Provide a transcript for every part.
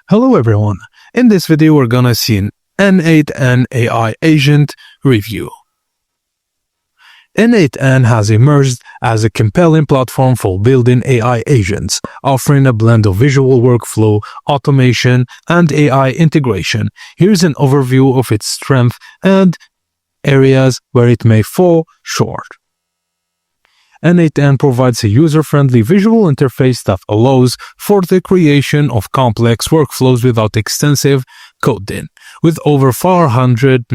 Hello everyone, in this video we're gonna see an n8n AI agent review. n8n has emerged as a compelling platform for building AI agents, offering a blend of visual workflow, automation, and AI integration. Here's an overview of its strengths and areas where it may fall short. n8n provides a user-friendly visual interface that allows for the creation of complex workflows without extensive coding. With over 400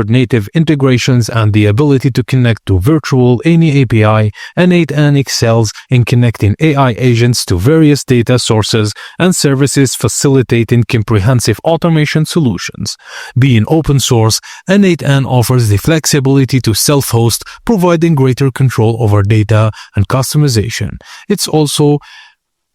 native integrations and the ability to connect to virtual any API, n8n excels in connecting AI agents to various data sources and services, facilitating comprehensive automation solutions. Being open source, n8n offers the flexibility to self-host, providing greater control over data and customization. It's also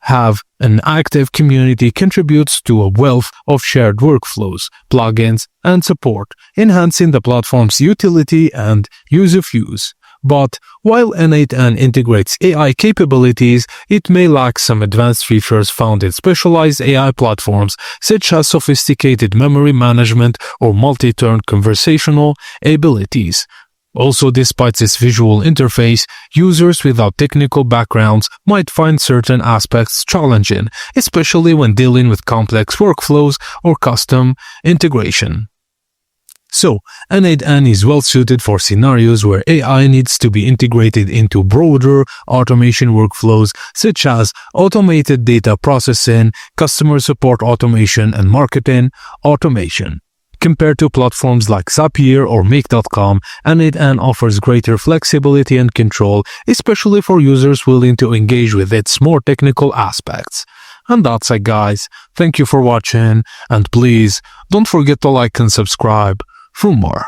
have an active community contributes to a wealth of shared workflows, plugins, and support, enhancing the platform's utility and ease of use. But while n8n integrates AI capabilities, it may lack some advanced features found in specialized AI platforms such as sophisticated memory management or multi-turn conversational abilities. Also, despite its visual interface, users without technical backgrounds might find certain aspects challenging, especially when dealing with complex workflows or custom integration. So, n8n is well suited for scenarios where AI needs to be integrated into broader automation workflows such as automated data processing, customer support automation, and marketing automation. Compared to platforms like Zapier or Make.com, n8n offers greater flexibility and control, especially for users willing to engage with its more technical aspects. And that's it, guys. Thank you for watching, and please don't forget to like and subscribe for more.